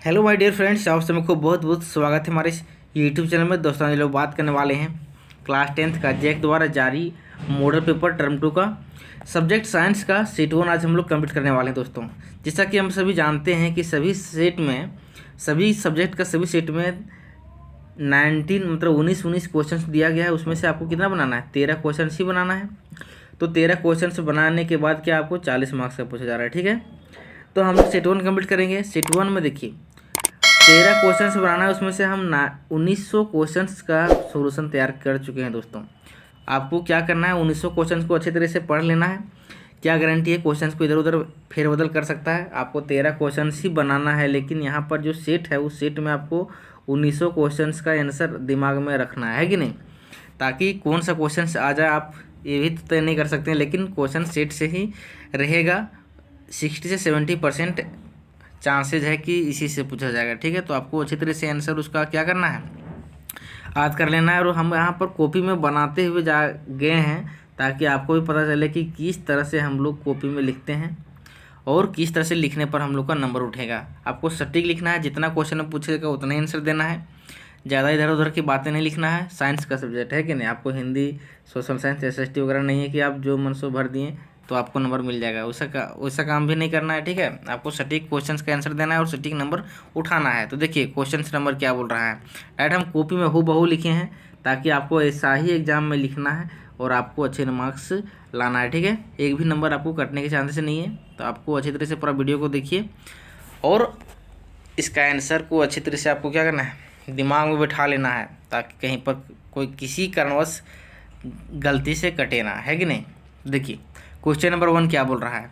Hello my dear friends, आप सभी को बहुत बहुत स्वागत है हमारे इस यूट्यूब चैनल में। दोस्तों ये लोग बात करने वाले हैं क्लास 10th का जैक द्वारा जारी मॉडल पेपर टर्म 2 का सब्जेक्ट साइंस का सेट 1 आज हम लोग कंप्लीट करने वाले हैं। दोस्तों जैसा कि हम सभी जानते हैं कि सभी सब्जेक्ट का सभी सेट में 19 क्वेश्चन दिया गया है। उसमें से आपको कितना बनाना है? 13 क्वेश्चन ही बनाना है। तो 13 क्वेश्चन बनाने के बाद क्या आपको 40 मार्क्स का पूछा जा रहा है। ठीक है, तो हम लोग सेट 1 कंप्लीट करेंगे। सेट 1 में देखिए 13 क्वेश्चन बनाना है, उसमें से हम 1900 क्वेश्चन का सोल्यूशन तैयार कर चुके हैं। दोस्तों आपको क्या करना है, 1900 क्वेश्चन को अच्छी तरह से पढ़ लेना है। क्या गारंटी है क्वेश्चन को इधर उधर फेरबदल कर सकता है। आपको 13 क्वेश्चन ही बनाना है, लेकिन यहाँ पर जो सेट है उस सेट में आपको 1900 क्वेश्चन का आंसर दिमाग में रखना है कि नहीं, ताकि कौन सा क्वेश्चन आ जाए आप ये भी तय नहीं कर सकते हैं, लेकिन क्वेश्चन सेट से ही रहेगा। 60 से 70% चांसेज है कि इसी से पूछा जाएगा। ठीक है, तो आपको अच्छी तरह से आंसर उसका क्या करना है, याद कर लेना है। और हम यहाँ पर कॉपी में बनाते हुए जा गए हैं, ताकि आपको भी पता चले कि किस तरह से हम लोग कॉपी में लिखते हैं और किस तरह से लिखने पर हम लोग का नंबर उठेगा। आपको सटीक लिखना है, जितना क्वेश्चन में पूछेगा उतना ही आंसर देना है। ज़्यादा इधर उधर की बातें नहीं लिखना है। साइंस का सब्जेक्ट है कि नहीं, आपको हिंदी, सोशल साइंस, एसएसटी वगैरह नहीं है कि आप जो मन सो भर दिए तो आपको नंबर मिल जाएगा। वैसा काम भी नहीं करना है। ठीक है, आपको सटीक क्वेश्चंस का आंसर देना है और सटीक नंबर उठाना है। तो देखिए क्वेश्चन नंबर क्या बोल रहा है। डायरेक्ट हम कॉपी में हूबहू लिखे हैं, ताकि आपको ऐसा ही एग्जाम में लिखना है और आपको अच्छे मार्क्स लाना है। ठीक है, एक भी नंबर आपको कटने के चांसेस नहीं है। तो आपको अच्छी तरह से पूरा वीडियो को देखिए और इसका आंसर को अच्छी तरह से आपको क्या करना है, दिमाग में बिठा लेना है, ताकि कहीं पर कोई किसी कारणवश गलती से कटे ना, है कि नहीं। देखिए क्वेश्चन नंबर 1 क्या बोल रहा है।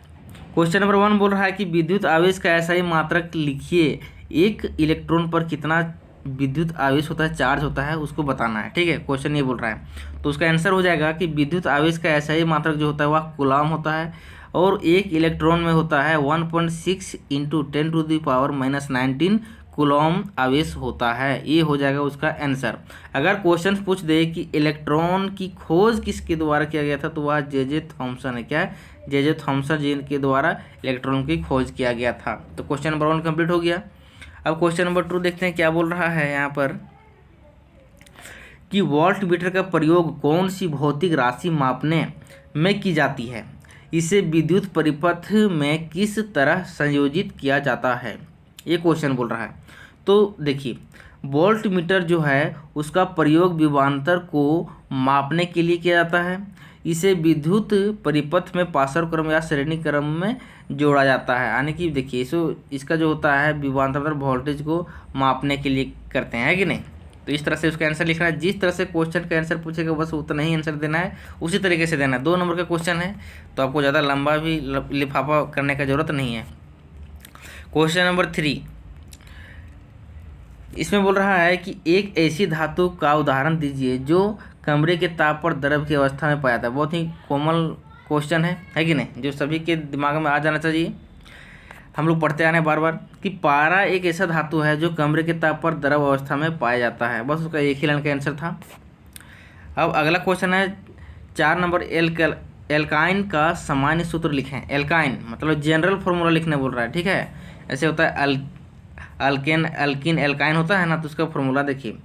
क्वेश्चन नंबर 1 बोल रहा है कि विद्युत आवेश का ऐसा ही मात्रक लिखिए, एक इलेक्ट्रॉन पर कितना विद्युत आवेश होता है, चार्ज होता है, उसको बताना है। ठीक है, क्वेश्चन ये बोल रहा है। तो उसका आंसर हो जाएगा कि विद्युत आवेश का ऐसा ही मात्रक जो होता है वह कूलाम होता है, और एक इलेक्ट्रॉन में होता है 1.6 × 10⁻⁻19 कूलॉम आवेश होता है। ये हो जाएगा उसका आंसर। अगर क्वेश्चन पूछ दे कि इलेक्ट्रॉन की खोज किसके द्वारा किया गया था, तो वह जे थॉमसन है। क्या है? जे थॉमसन जी के द्वारा इलेक्ट्रॉन की खोज किया गया था। तो क्वेश्चन नंबर 1 कंप्लीट हो गया। अब क्वेश्चन नंबर 2 देखते हैं क्या बोल रहा है यहाँ पर कि वोल्ट मीटर का प्रयोग कौन सी भौतिक राशि मापने में की जाती है, इसे विद्युत परिपथ में किस तरह संयोजित किया जाता है, ये क्वेश्चन बोल रहा है। तो देखिए वोल्ट मीटर जो है उसका प्रयोग विभवांतर को मापने के लिए किया जाता है। इसे विद्युत परिपथ में पार्श्व क्रम या श्रेणी क्रम में जोड़ा जाता है। यानी कि देखिए इसका जो होता है विभवांतर मतलब वोल्टेज को मापने के लिए करते हैं, है कि नहीं। तो इस तरह से उसका आंसर लिखना है। जिस तरह से क्वेश्चन का आंसर पूछेगा बस उतना ही आंसर देना है, उसी तरीके से देना है। 2 नंबर का क्वेश्चन है, तो आपको ज़्यादा लंबा भी लिफाफा करने का ज़रूरत नहीं है। क्वेश्चन नंबर 3 इसमें बोल रहा है कि एक ऐसी धातु का उदाहरण दीजिए जो कमरे के ताप पर द्रव की अवस्था में पाया जाता है। बहुत ही कॉमन क्वेश्चन है कि नहीं, जो सभी के दिमाग में आ जाना चाहिए। हम लोग पढ़ते आ रहे हैं बार बार कि पारा एक ऐसा धातु है जो कमरे के ताप पर द्रव अवस्था में पाया जाता है। बस उसका एक ही लाइन का आंसर था। अब अगला क्वेश्चन है 4 नंबर, एल्काइन का सामान्य सूत्र लिखें। एल्काइन मतलब जनरल फॉर्मूला लिखने बोल रहा है। ठीक है, ऐसे होता है अल्केन, अल्किन, एल्काइन होता है ना, तो उसका फॉर्मूला देखिए।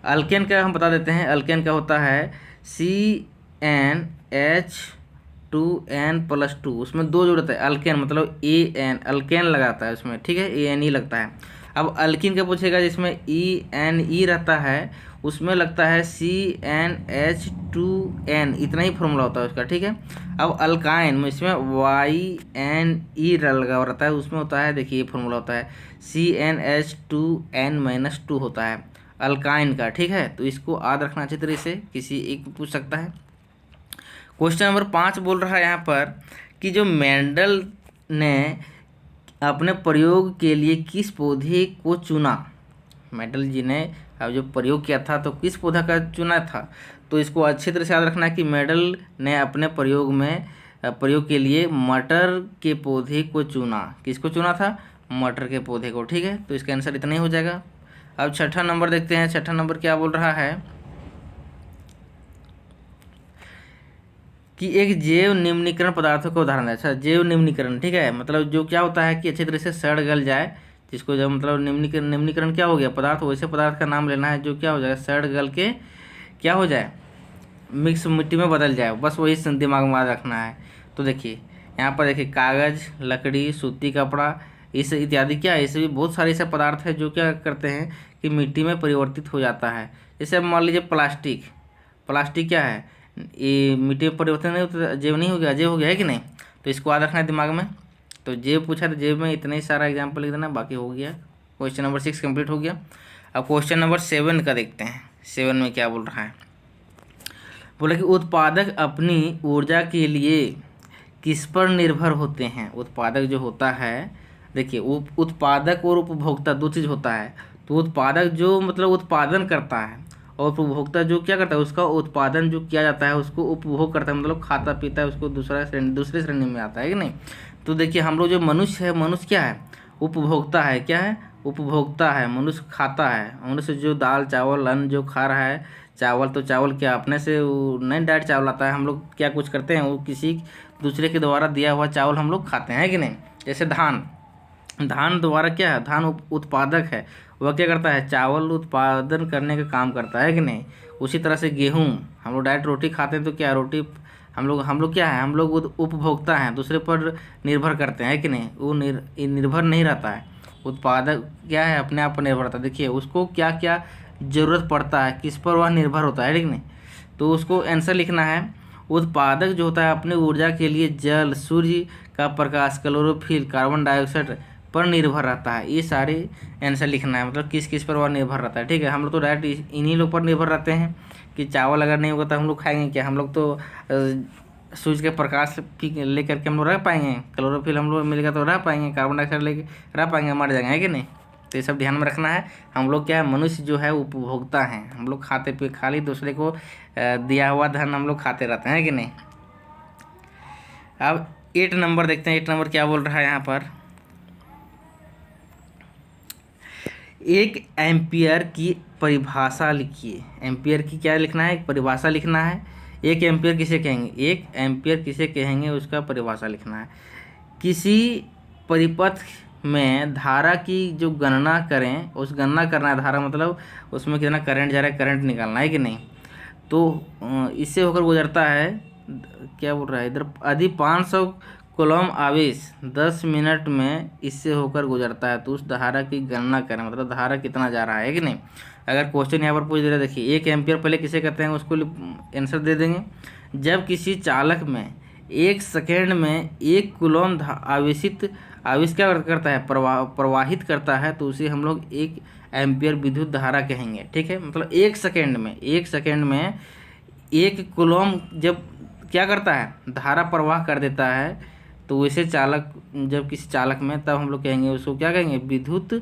अल्केन का हम बता देते हैं। अल्केन का होता है CnH2n+2, उसमें 2 जोड़ता है। अल्केन मतलब AN, अल्केन लगाता है उसमें। ठीक है, ANE लगता है। अब अल्किन का पूछेगा जिसमें ENE रहता है, उसमें लगता है CnH2n, इतना ही फॉर्मूला होता है उसका। ठीक है, अब अल्काइन में इसमें YNE लगा हुआ रहता है, उसमें होता है देखिए ये फॉर्मूला होता है CnH2n-2 होता है अल्काइन का। ठीक है, तो इसको याद रखना अच्छी तरह से, किसी एक पूछ सकता है। क्वेश्चन नंबर 5 बोल रहा है यहाँ पर कि जो मेंडल ने अपने प्रयोग के लिए किस पौधे को चुना। मेंडल जी ने अब जो प्रयोग किया था तो किस पौधा का चुना था, तो इसको अच्छी तरह से याद रखना है कि मेंडल ने अपने प्रयोग के लिए मटर के पौधे को चुना। किसको चुना था? मटर के पौधे को। ठीक है, तो इसका आंसर इतना ही हो जाएगा। अब 6ठा नंबर देखते हैं। 6ठा नंबर क्या बोल रहा है कि एक जैव निम्नीकरण पदार्थों का उदाहरण है। अच्छा, जैव निम्नीकरण, ठीक है, मतलब जो क्या होता है कि अच्छी तरह से सड़ गल जाए, जिसको जब मतलब निम्नीकरण क्या हो गया, पदार्थ वैसे पदार्थ का नाम लेना है जो क्या हो जाए, सड़ गल के क्या हो जाए, मिक्स मिट्टी में बदल जाए, बस वही दिमाग में रखना है। तो देखिए यहाँ पर देखिए कागज़, लकड़ी, सूती कपड़ा, इस इत्यादि क्या है, इससे भी बहुत सारे ऐसे पदार्थ है जो क्या करते हैं कि मिट्टी में परिवर्तित हो जाता है। जैसे अब मान लीजिए प्लास्टिक, प्लास्टिक क्या है, ये मिट्टी में परिवर्तन नहीं होता, जेब नहीं हो गया, अजैव हो गया है कि नहीं। तो इसको याद रखना है दिमाग में। तो जेब पूछा तो जेब में इतना ही सारा एग्जाम्पल लिख देना, बाकी हो गया। क्वेश्चन नंबर 6 कंप्लीट हो गया। अब क्वेश्चन नंबर 7 का देखते हैं। 7 में क्या बोल रहा है, बोला कि उत्पादक अपनी ऊर्जा के लिए किस पर निर्भर होते हैं। उत्पादक जो होता है, देखिए उत्पादक और उपभोक्ता दो चीज़ होता है। तो उत्पादक जो मतलब उत्पादन करता है, और उपभोक्ता जो क्या करता है, उसका उत्पादन जो किया जाता है उसको उपभोग करता है, मतलब खाता पीता है, उसको दूसरे श्रेणी में आता है कि नहीं। तो देखिए हम लोग जो मनुष्य है, मनुष्य क्या है, उपभोक्ता है। क्या है, उपभोक्ता है। मनुष्य खाता है, मनुष्य जो दाल चावल अन्न जो खा रहा है, चावल तो चावल क्या अपने से नहीं डायरेक्ट चावल आता है, हम लोग क्या कुछ करते हैं, वो किसी दूसरे के द्वारा दिया हुआ चावल हम लोग खाते हैं कि नहीं। जैसे धान, धान द्वारा क्या है, धान उत्पादक है, वह क्या करता है, चावल उत्पादन करने का काम करता है कि नहीं। उसी तरह से गेहूँ, हम लोग डायरेक्ट रोटी खाते हैं तो क्या रोटी हम लोग क्या है, हम लोग उपभोक्ता हैं, दूसरे पर निर्भर करते हैं कि नहीं। वो निर्भर नहीं रहता है। उत्पादक क्या है, अपने आप पर निर्भर रहता है। देखिए उसको क्या क्या ज़रूरत पड़ता है, किस पर वह निर्भर होता है, ठीक नहीं। तो उसको आंसर लिखना है, उत्पादक जो होता है अपनी ऊर्जा के लिए जल, सूर्य का प्रकाश, क्लोरोफिल, कार्बन डाइऑक्साइड पर निर्भर रहता है। ये सारे आंसर लिखना है, मतलब किस किस पर वह निर्भर रहता है, ठीक है। हम लोग तो डायरेक्ट इन्हीं लोग पर निर्भर रहते हैं कि चावल अगर नहीं होगा तो हम लोग खाएंगे क्या। हम लोग तो सूर्य के प्रकाश लेकर के हम लोग रह पाएंगे, क्लोरोफिल हम लोग मिलेगा तो रह पाएंगे, कार्बन डाइऑक्साइड लेके रह पाएंगे, मर जाएंगे, है कि नहीं। तो ये सब ध्यान में रखना है। हम लोग क्या है, मनुष्य जो है उपभोक्ता हैं, हम लोग खाते पे खाली दूसरे को दिया हुआ धन हम लोग खाते रहते हैं कि नहीं। अब 8 नंबर देखते हैं। 8 नंबर क्या बोल रहा है यहाँ पर, 1 एम्पियर की परिभाषा लिखिए। एम्पियर की क्या लिखना है, एक परिभाषा लिखना है। 1 एम्पियर किसे कहेंगे, 1 एम्पियर किसे कहेंगे उसका परिभाषा लिखना है। किसी परिपथ में धारा की जो गणना करें, उस गणना करना है, धारा मतलब उसमें कितना करंट जा रहा है, करंट निकालना है कि नहीं। तो इससे होकर गुजरता है, क्या बोल रहा है इधर, यदि 500 कूलम आवेश 10 मिनट में इससे होकर गुजरता है तो उस धारा की गणना करें, मतलब धारा कितना जा रहा है कि नहीं। अगर क्वेश्चन यहाँ पर पूछ दे रहा है, देखिए 1 एम्पियर पहले किसे कहते हैं उसको आंसर दे देंगे। जब किसी चालक में 1 सेकेंड में 1 कूलम आवेश क्या करता है, प्रवाहित करता है, तो उसे हम लोग 1 एम्पियर विद्युत धारा कहेंगे, ठीक है। मतलब 1 सेकेंड में 1 कूलम जब क्या करता है, धारा प्रवाह कर देता है, तो वैसे चालक जब किसी चालक में, तब हम लोग कहेंगे उसको क्या कहेंगे, विद्युत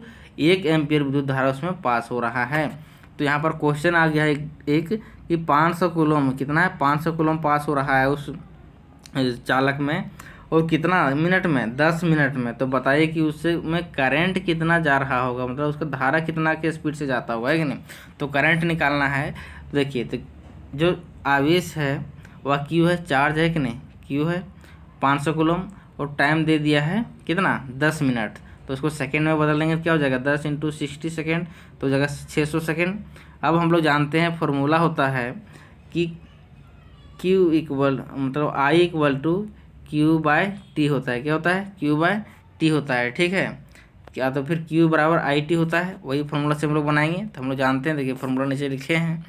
1 एम्पियर विद्युत धारा उसमें पास हो रहा है। तो यहाँ पर क्वेश्चन आ गया एक कि 500 कूलम कितना है, 500 कूलम पास हो रहा है उस चालक में, और कितना मिनट में, 10 मिनट में। तो बताइए कि उससे में करंट कितना जा रहा होगा, मतलब उसका धारा कितना के स्पीड से जाता होगा, है कि नहीं। तो करंट निकालना है। तो देखिए तो जो आवेश है वह क्यू है, चार्ज है कि नहीं, क्यू है 500 कूलम, और टाइम दे दिया है कितना, 10 मिनट। तो उसको सेकेंड में बदल देंगे, क्या हो जाएगा, 10 × 60 सेकेंड, तो हो जाएगा 600 सेकेंड। अब हम लोग जानते हैं फॉर्मूला होता है कि Q इक्वल मतलब I इक्वल टू Q/T होता है। क्या होता है, Q/T होता है, ठीक है। क्या तो फिर Q बराबर IT होता है, वही फॉर्मूला से हम लोग बनाएंगे। तो हम लोग जानते हैं, देखिए फॉर्मूला नीचे लिखे हैं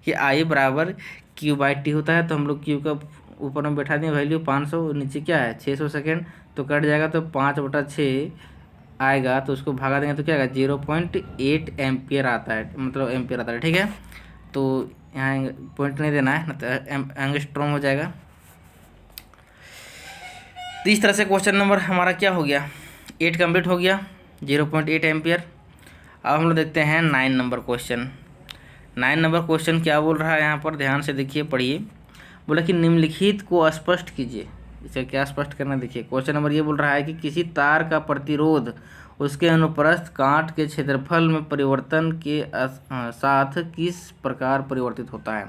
कि I बराबर Q/T होता है। तो हम लोग Q का ऊपर में बैठा दें वैल्यू 500, नीचे क्या है 600 सेकेंड, तो कट जाएगा, तो 5/6 आएगा, तो उसको भागा देंगे तो क्या आएगा, 0.8 एम्पियर आता है, मतलब एम्पियर आता है, ठीक है। तो यहाँ पॉइंट नहीं देना है, तो एंगस्ट्रॉम हो जाएगा। तो इस तरह से क्वेश्चन नंबर हमारा क्या हो गया, 8 कंप्लीट हो गया, 0.8 एम्पियर। अब हम लोग देखते हैं 9 नंबर क्वेश्चन। 9 नंबर क्वेश्चन क्या बोल रहा है यहाँ पर, ध्यान से देखिए, पढ़िए। बोला कि निम्नलिखित को स्पष्ट कीजिए। इसे क्या स्पष्ट करना, देखिए क्वेश्चन नंबर ये बोल रहा है कि किसी तार का प्रतिरोध उसके अनुप्रस्थ काट के क्षेत्रफल में परिवर्तन के साथ किस प्रकार परिवर्तित होता है।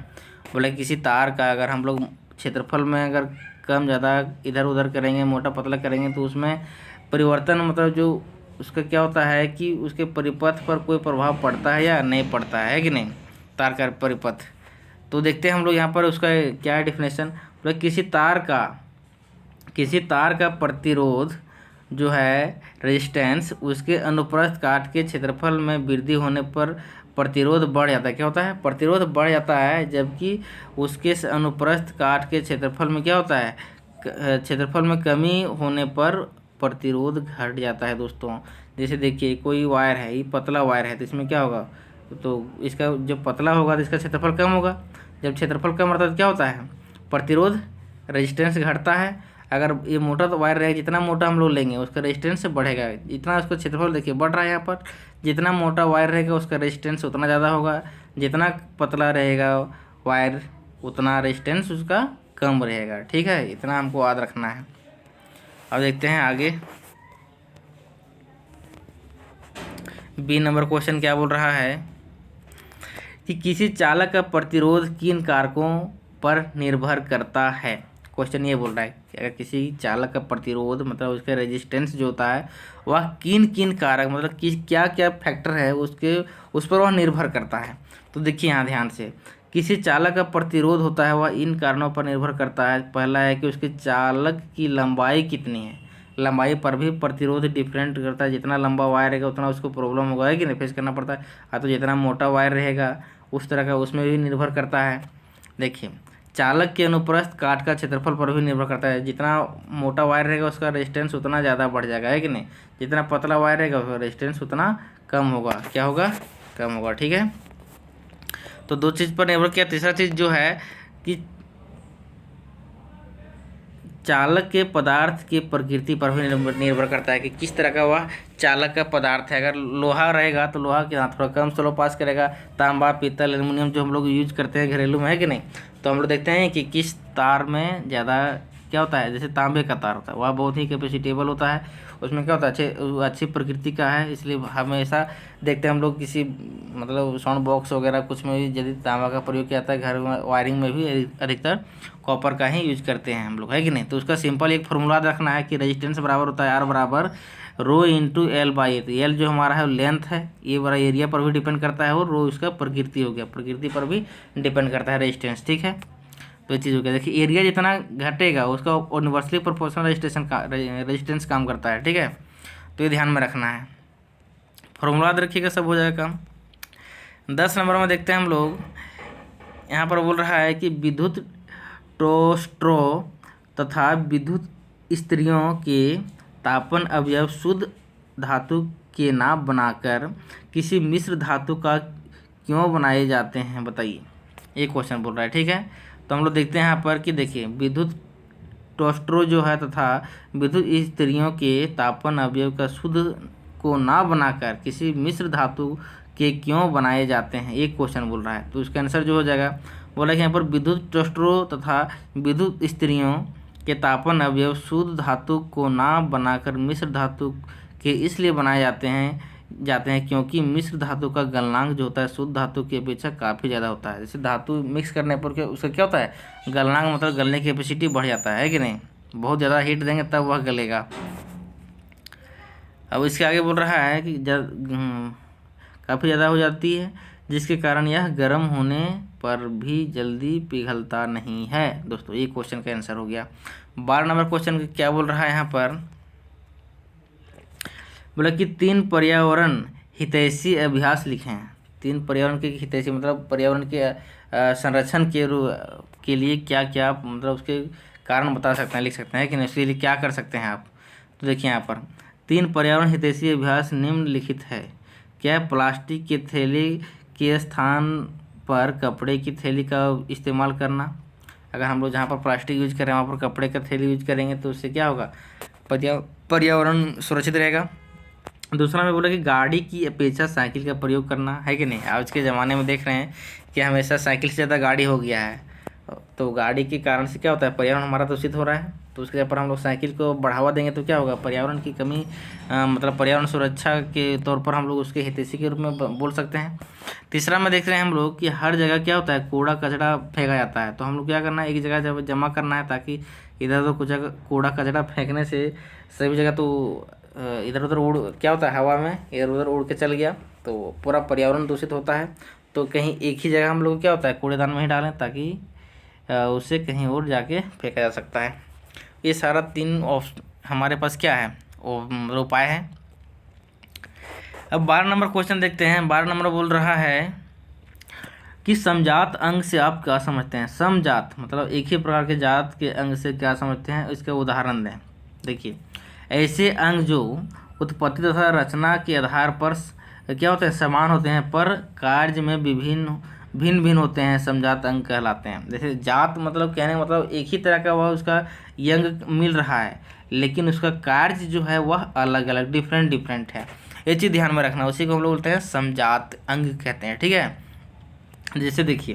बोला किसी तार का अगर हम लोग क्षेत्रफल में अगर कम ज़्यादा इधर उधर करेंगे, मोटा पतला करेंगे, तो उसमें परिवर्तन मतलब जो उसका क्या होता है कि उसके परिपथ पर कोई प्रभाव पड़ता है या नहीं पड़ता है कि नहीं, तार का परिपथ। तो देखते हैं हम लोग यहाँ पर उसका क्या है डिफिनेशन। मतलब किसी तार का प्रतिरोध जो है रेजिस्टेंस, उसके अनुप्रस्थ काट के क्षेत्रफल में वृद्धि होने पर प्रतिरोध बढ़ जाता है। क्या होता है? प्रतिरोध बढ़ जाता है, जबकि उसके अनुप्रस्थ काट के क्षेत्रफल में क्या होता है, क्षेत्रफल में कमी होने पर प्रतिरोध घट जाता है दोस्तों। जैसे देखिए कोई वायर है, ये पतला वायर है, तो इसमें क्या होगा, तो इसका जब पतला होगा तो इसका क्षेत्रफल कम होगा। जब क्षेत्रफल कम रहता है तो क्या होता है, प्रतिरोध रेजिस्टेंस घटता है। अगर ये मोटा तो वायर रहेगा, जितना मोटा हम लोग लेंगे उसका रेजिस्टेंस से बढ़ेगा, इतना उसका क्षेत्रफल देखिए बढ़ रहा है यहाँ पर। जितना मोटा वायर रहेगा उसका रेजिस्टेंस उतना ज़्यादा होगा, जितना पतला रहेगा वायर उतना रेजिस्टेंस उसका कम रहेगा। ठीक है, इतना हमको याद रखना है। अब देखते हैं आगे, बी नंबर क्वेश्चन क्या बोल रहा है कि किसी चालक का प्रतिरोध किन कारकों पर निर्भर करता है। क्वेश्चन ये बोल रहा है कि अगर किसी चालक का प्रतिरोध मतलब उसका रेजिस्टेंस जो होता है वह किन किन कारक मतलब कि क्या क्या फैक्टर है उस पर वह निर्भर करता है। तो देखिए यहाँ ध्यान से, किसी चालक का प्रतिरोध होता है वह इन कारणों पर निर्भर करता है। पहला है कि उसके चालक की लंबाई कितनी है, लंबाई पर भी प्रतिरोध डिफरेंट करता है। जितना लंबा वायर रहेगा उतना उसको प्रॉब्लम होगा, है कि नहीं, फेस करना पड़ता है। तो जितना मोटा वायर रहेगा उस तरह का उसमें भी निर्भर करता है। देखिए चालक के अनुप्रस्थ काट का क्षेत्रफल पर भी निर्भर करता है। जितना मोटा वायर रहेगा उसका रेजिस्टेंस उतना ज़्यादा बढ़ जाएगा, है कि नहीं। जितना पतला वायर रहेगा उसका रेजिस्टेंस उतना कम होगा। क्या होगा, कम होगा। ठीक है, तो दो चीज़ पर निर्भर किया। तीसरा चीज़ जो है कि चालक के पदार्थ की प्रकृति पर भी निर्भर करता है कि किस तरह का वह चालक का पदार्थ है। अगर लोहा रहेगा तो लोहा के थोड़ा कम स्लो पास करेगा। तांबा, पीतल, एल्युमिनियम जो हम लोग यूज करते हैं घरेलू में, है कि नहीं, तो हम लोग देखते हैं कि किस तार में ज़्यादा क्या होता है। जैसे तांबे का तार होता है वह बहुत ही कैपेसिटेबल होता है, उसमें क्या होता है अच्छी प्रकृति का है, इसलिए हमेशा देखते हैं हम लोग किसी मतलब साउंड बॉक्स वगैरह कुछ में भी यदि तांबा का प्रयोग किया जाता है, घर में वायरिंग में भी अधिकतर कॉपर का ही यूज करते हैं हम लोग, है कि नहीं। तो उसका सिंपल एक फॉर्मूला रखना है कि रेजिस्टेंस बराबर होता है आर बराबर रो इंटू एल बाई ए। तो एल जो हमारा है लेंथ है, ये बड़ा एरिया पर भी डिपेंड करता है, और रो इसका प्रकृति हो गया, प्रकृति पर भी डिपेंड करता है रेजिस्टेंस। ठीक है, तो ये चीज़ हो गया। देखिए एरिया जितना घटेगा उसका यूनिवर्सली प्रोपोर्शनल रेजिस्टेंस काम करता है। ठीक है, तो ये ध्यान में रखना है, फॉर्मूला याद रखिएगा, सब हो जाएगा काम। 10 नंबर में देखते हैं हम लोग, यहाँ पर बोल रहा है कि विद्युत टोस्ट्रो तथा विद्युत स्त्रियों के तापन अवयव शुद्ध धातु के ना बनाकर किसी मिश्र धातु का क्यों बनाए जाते हैं, बताइए। एक क्वेश्चन बोल रहा है। ठीक है, तो हम लोग देखते हैं यहाँ पर कि देखिए विद्युत टोस्ट्रो जो है तथा विद्युत स्त्रियों के तापन अवयव का शुद्ध को ना बनाकर किसी मिश्र धातु के क्यों बनाए जाते हैं, एक क्वेश्चन बोल रहा है। तो उसका आंसर जो हो जाएगा, बोला कि यहाँ पर विद्युत टोस्ट्रो तथा विद्युत स्त्रियों के तापन अवयव शुद्ध धातु को ना बनाकर मिश्र धातु के इसलिए बनाए जाते हैं क्योंकि मिश्र धातु का गलनांक जो होता है शुद्ध धातु की अपेक्षा काफ़ी ज़्यादा होता है। जैसे धातु मिक्स करने पर क्या उसका क्या होता है, गलनांक मतलब गलने की कैपेसिटी बढ़ जाता है कि नहीं, बहुत ज़्यादा हीट देंगे तब वह गलेगा। अब इसके आगे बोल रहा है कि काफ़ी ज़्यादा हो जाती है जिसके कारण यह गर्म होने पर भी जल्दी पिघलता नहीं है। दोस्तों ये क्वेश्चन का आंसर हो गया। 12 नंबर क्वेश्चन क्या बोल रहा है यहाँ पर, बोला कि 3 पर्यावरण हितैषी अभ्यास लिखे हैं। 3 पर्यावरण के हितैषी मतलब पर्यावरण के संरक्षण के लिए क्या क्या मतलब उसके कारण बता सकते हैं, लिख सकते हैं कि नहीं, इसके लिए क्या कर सकते हैं आप। तो देखिए यहाँ पर 3 पर्यावरण हितैषी अभ्यास निम्नलिखित है। क्या प्लास्टिक के थैली के स्थान पर कपड़े की थैली का इस्तेमाल करना। अगर हम लोग जहाँ पर प्लास्टिक यूज करें वहाँ पर कपड़े का थैली यूज करेंगे तो उससे क्या होगा, पर्यावरण सुरक्षित रहेगा। दूसरा में बोला कि गाड़ी की अपेक्षा साइकिल का प्रयोग करना, है कि नहीं। आज के ज़माने में देख रहे हैं कि हमेशा साइकिल से ज़्यादा गाड़ी हो गया है, तो गाड़ी के कारण से क्या होता है, पर्यावरण हमारा दूषित हो रहा है। तो उसके जगह पर हम लोग साइकिल को बढ़ावा देंगे तो क्या होगा, पर्यावरण की कमी मतलब पर्यावरण सुरक्षा के तौर पर हम लोग उसके हितैषी के रूप में बोल सकते हैं। तीसरा में देख रहे हैं हम लोग कि हर जगह क्या होता है, कूड़ा कचरा फेंका जाता है। तो हम लोग क्या करना है, एक जगह जमा करना है ताकि इधर उधर कुछ कूड़ा कचरा फेंकने से सभी जगह तो इधर उधर उड़ क्या होता है, हवा में इधर उधर उड़ के चल गया तो पूरा पर्यावरण दूषित होता है। तो कहीं एक ही जगह हम लोग क्या होता है कूड़ेदान में ही डालें, ताकि उसे कहीं और जाके फेंका जा सकता है। ये सारा 3 हमारे पास क्या है वो उपाय है। अब 12 नंबर क्वेश्चन देखते हैं। 12 नंबर बोल रहा है कि समजात अंग से आप क्या समझते हैं। समजात मतलब एक ही प्रकार के जात के अंग से क्या समझते हैं, इसका उदाहरण दें। देखिए, ऐसे अंग जो उत्पत्ति तथा रचना के आधार पर क्या होते हैं, समान होते हैं, पर कार्य में भिन्न भिन्न होते हैं, समजात अंग कहलाते हैं। जैसे जात मतलब कहने का मतलब एक ही तरह का वह उसका अंग मिल रहा है, लेकिन उसका कार्य जो है वह अलग अलग डिफरेंट है। ये चीज़ ध्यान में रखना, उसी को हम लोग बोलते हैं समजात अंग कहते हैं। ठीक है, जैसे देखिए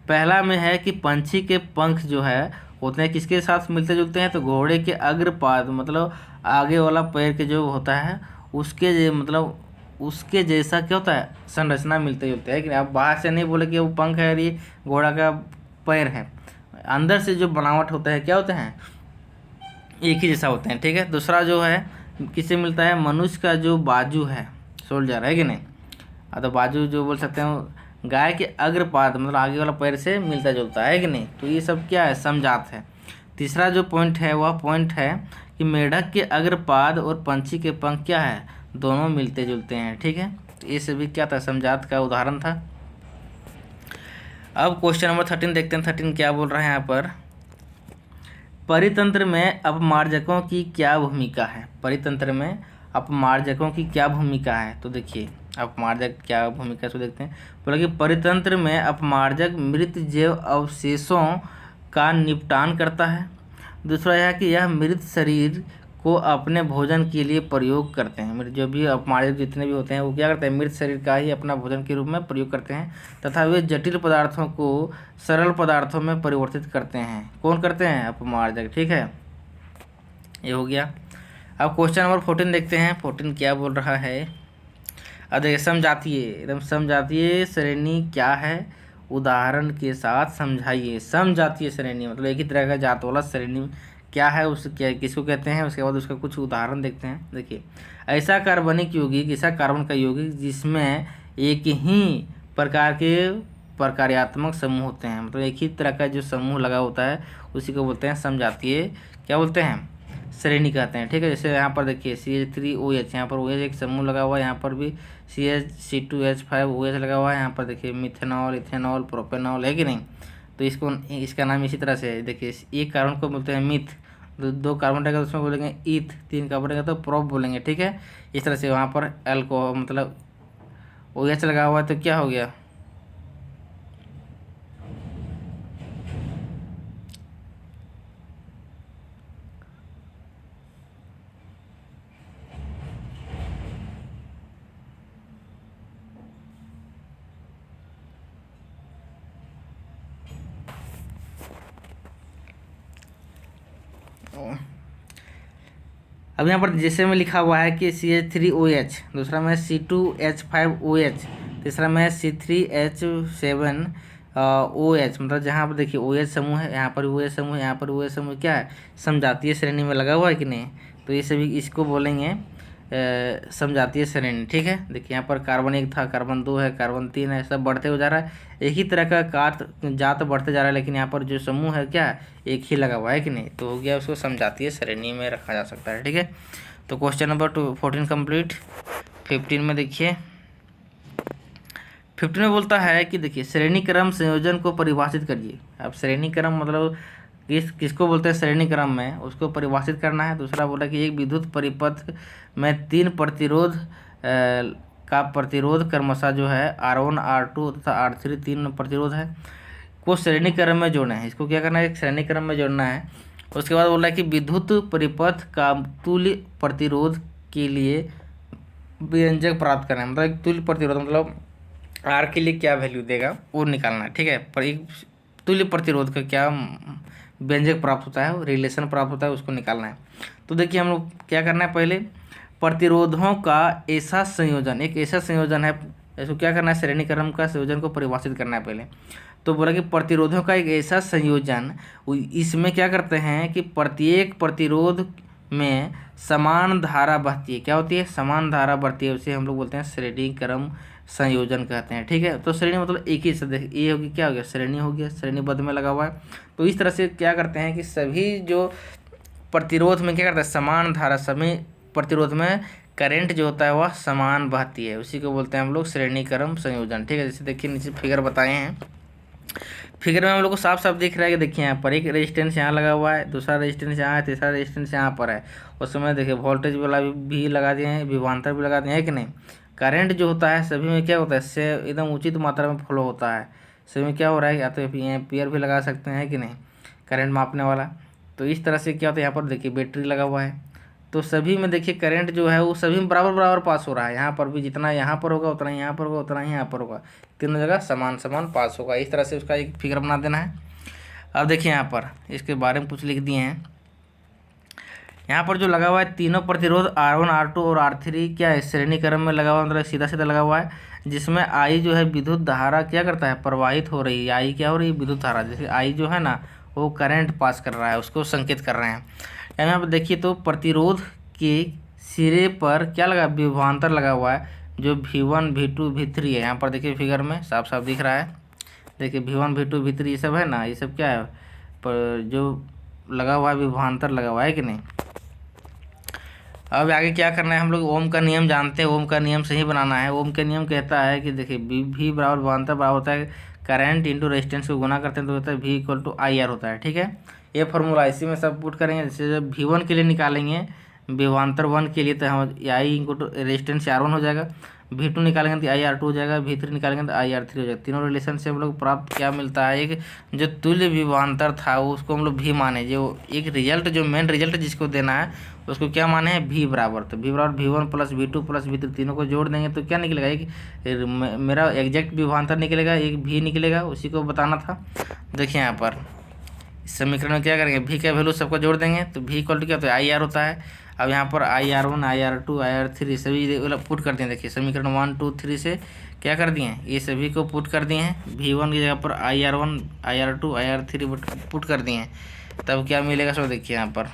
पहला में है कि पंछी के पंख जो है होते हैं किसके साथ मिलते जुलते हैं, तो घोड़े के अग्रपाद मतलब आगे वाला पैर के जो होता है उसके मतलब उसके जैसा क्या होता है संरचना मिलते जुलते हैं। कि आप बाहर से नहीं बोले कि वो पंख है और ये घोड़ा का पैर है, अंदर से जो बनावट होता है क्या होते हैं एक ही जैसा होते हैं। ठीक है, दूसरा जो है किससे मिलता है, मनुष्य का जो बाजू है, शोल्डर है कि नहीं, तो बाजू जो बोल सकते हैं गाय के अग्रपाद मतलब आगे वाला पैर से मिलता जुलता है कि नहीं। तो ये सब क्या है, समजात है। तीसरा जो पॉइंट है वह पॉइंट है कि मेढक के अग्रपाद और पंछी के पंख क्या है, दोनों मिलते जुलते हैं। ठीक है, तो ये सभी क्या था, समजात का उदाहरण था। अब क्वेश्चन नंबर 13 देखते हैं। 13 क्या बोल रहे हैं यहाँ पर, परितंत्र में अपमार्जकों की क्या भूमिका है। परितंत्र में अपमार्जकों की क्या भूमिका है, तो देखिए अपमार्जक क्या भूमिका है तो देखते हैं। बोला कि परितंत्र में अपमार्जक मृत जैव अवशेषों का निपटान करता है। दूसरा यह कि यह मृत शरीर को अपने भोजन के लिए प्रयोग करते हैं। जो भी अपमार्जक जितने भी होते हैं वो क्या करते हैं, मृत शरीर का ही अपना भोजन के रूप में प्रयोग करते हैं, तथा वे जटिल पदार्थों को सरल पदार्थों में परिवर्तित करते हैं। कौन करते हैं, अपमार्जक। ठीक है, ये हो गया। अब क्वेश्चन नंबर 14 देखते हैं। 14 क्या बोल रहा है, अब देखिए समझातीय एकदम समझातीय श्रेणी क्या है, उदाहरण के साथ समझाइए। समजातीय श्रेणी मतलब एक ही तरह का जात वाला श्रेणी क्या है, उस क्या किसको कहते हैं, उसके बाद उसका कुछ उदाहरण देखते हैं। देखिए, ऐसा कार्बनिक यौगिक, ऐसा कार्बन का यौगिक जिसमें एक ही प्रकार के प्रकार्यात्मक समूह होते हैं, मतलब एक ही तरह का जो समूह लगा होता है उसी को बोलते हैं समजातीय क्या बोलते हैं, श्रेणी कहते हैं। ठीक है, जैसे यहाँ पर देखिए CH3OH, यहाँ पर OH एक समूह लगा हुआ है, यहाँ पर भी CH2H5OH लगा हुआ है, यहाँ पर देखिए मिथेनॉल, इथेनॉल, प्रोपेनॉल है कि नहीं। तो इसका नाम इसी तरह से देखिए, एक कार्बन को बोलते हैं मिथ, दो कार्बन रहेगा तो उसमें बोलेंगे ईथ, 3 कार्बन रहेगा तो प्रोप बोलेंगे। ठीक है, इस तरह से वहाँ पर एल्कोहल मतलब OH लगा हुआ है तो क्या हो गया, अब यहाँ पर जैसे में लिखा हुआ है कि CH3OH, दूसरा में C2H5OH, तीसरा में C3H7OH, मतलब जहाँ पर देखिए OH समूह है, यहाँ पर OH समूह है, यहाँ पर OH समूह क्या है, समजातीय श्रेणी में लगा हुआ है कि नहीं। तो ये सभी इसको बोलेंगे समजातीय श्रेणी। ठीक है, देखिए यहाँ पर कार्बन 1 था, कार्बन 2 है, कार्बन 3 है, सब बढ़ते हो जा रहा है, एक ही तरह का जात बढ़ते जा रहा है, लेकिन यहाँ पर जो समूह है क्या एक ही लगा हुआ है कि नहीं। तो हो गया, उसको समजातीय श्रेणी में रखा जा सकता है। ठीक है, तो क्वेश्चन नंबर 14 कंप्लीट। 15 में देखिए, 15 में बोलता है कि देखिए श्रेणी क्रम संयोजन को परिभाषित करिए। अब श्रेणी क्रम मतलब किसको बोलते हैं, श्रेणी क्रम में उसको परिभाषित करना है। दूसरा बोला कि एक विद्युत परिपथ में 3 प्रतिरोध का प्रतिरोध क्रमशः जो है R1, R2 तथा R3 3 प्रतिरोध है को श्रेणी क्रम में जोड़ना है। इसको क्या करना है, एक श्रेणी क्रम में जोड़ना है। उसके बाद बोला कि विद्युत परिपथ का तुल्य प्रतिरोध के लिए व्यंजक प्राप्त करना है, मतलब एक तुल्य प्रतिरोध मतलब R के लिए क्या वैल्यू देगा वो निकालना है। ठीक है, पर एक तुल्य प्रतिरोध का क्या व्यंजक प्राप्त होता है, रिलेशन प्राप्त होता है, उसको निकालना है। तो देखिए हम लोग क्या करना है, पहले प्रतिरोधों का ऐसा संयोजन, एक ऐसा संयोजन है, इसको क्या करना है, श्रेणी क्रम का संयोजन को परिभाषित करना है पहले। तो बोला कि प्रतिरोधों का एक ऐसा संयोजन, इसमें क्या करते हैं कि प्रत्येक प्रतिरोध में समान धारा बहती है। क्या होती है? समान धारा बहती है, उसे हम लोग बोलते हैं श्रेणी क्रम संयोजन कहते हैं। ठीक है, तो श्रेणी मतलब एक ही शब्द, ये होगी क्या हो गया? श्रेणी हो गया, श्रेणीबद्ध में लगा हुआ है। तो इस तरह से क्या करते हैं कि सभी जो प्रतिरोध में क्या करता है? समान धारा, सभी प्रतिरोध में करंट जो होता है वह समान बहती है, उसी को बोलते हैं हम लोग श्रेणी क्रम संयोजन। ठीक है, जैसे देखिए नीचे फिगर बताए हैं। फिगर में हम लोग को साफ साफ दिख रहा है कि देखिए यहाँ पर एक रेजिस्टेंस यहाँ लगा हुआ है, दूसरा रेजिस्टेंस यहाँ है, तीसरा रेजिस्टेंस यहाँ पर है। उस समय देखिए वोल्टेज वाला भी लगा दिए हैं, विभवांतर भी लगा दिए हैं कि नहीं। करंट जो होता है सभी में क्या होता है? इससे एकदम उचित मात्रा में फ्लो होता है। सभी में क्या हो रहा है? या तो एम्पियर भी लगा सकते हैं कि नहीं, करंट मापने वाला। तो इस तरह से क्या होता है? यहाँ पर देखिए बैटरी लगा हुआ है, तो सभी में देखिए करंट जो है वो सभी में बराबर बराबर पास हो रहा है। यहाँ पर भी जितना यहाँ पर होगा उतना यहाँ पर होगा, उतना ही यहाँ पर होगा, तीनों जगह समान समान पास होगा। इस तरह से उसका एक फिगर बना देना है। अब देखिए यहाँ पर इसके बारे में कुछ लिख दिए हैं। यहाँ पर जो लगा हुआ है तीनों प्रतिरोध R1 R2 और R3 क्या है? श्रेणी क्रम में लगा हुआ, मतलब सीधा सीधा लगा हुआ है, जिसमें I जो है विद्युत धारा क्या करता है? प्रवाहित हो रही है। I क्या हो रही है? विद्युत धारा। जैसे I जो है ना वो करंट पास कर रहा है, उसको संकेत कर रहे हैं। यहाँ पर देखिए तो प्रतिरोध के सिरे पर क्या लगा? विभवांतर लगा हुआ है, जो V1 V2 V3 है। यहाँ पर देखिए फिगर में साफ साफ दिख रहा है। देखिए V1 V2 V3 ये सब है ना, ये सब क्या है? पर जो लगा हुआ है विभवांतर लगा हुआ है कि नहीं। अब आगे क्या करना है? हम लोग ओम का नियम जानते हैं, ओम का नियम सही बनाना है। ओम का नियम कहता है कि देखिए V बराबर विभवांतर बराबर होता है करंट इंटू रेजिस्टेंस को गुना करते हैं तो होता है V इक्वल टू IR होता है। ठीक है, ये फॉर्मूला इसी में सब पुट करेंगे। जैसे जब V1 के लिए निकालेंगे, विभवांतर 1 के लिए, तो हम I equal to resistance R1 हो जाएगा, V2 निकालेंगे तो IR2 हो जाएगा, V3 निकालेंगे तो IR3 हो जाएगा। तीनों रिलेशन से हम लोग प्राप्त क्या मिलता है? एक जो तुल्य विभवांतर था उसको हम लोग V माने, जो एक रिजल्ट जो मेन रिजल्ट जिसको देना है उसको क्या माने हैं? V बराबर। तो V बराबर V1 plus V2 plus V3 तीनों को जोड़ देंगे तो क्या निकलेगा? एक मेरा एग्जैक्ट विभवांतर निकलेगा, एक V निकलेगा, उसी को बताना था। देखिए यहाँ पर इस समीकरण में क्या करेंगे? V का वैल्यू सबको जोड़ देंगे तो V इक्वल टू क्या होता है? IR होता है। अब यहाँ पर IR1 IR2 IR3 सभी पुट कर दिए। देखिए समीकरण 1 2 3 से क्या कर दिए हैं? ये सभी को पुट कर दिए हैं। V1 की जगह पर IR1 IR2 IR3 पुट कर दिए हैं, तब क्या मिलेगा? सब देखिए यहाँ पर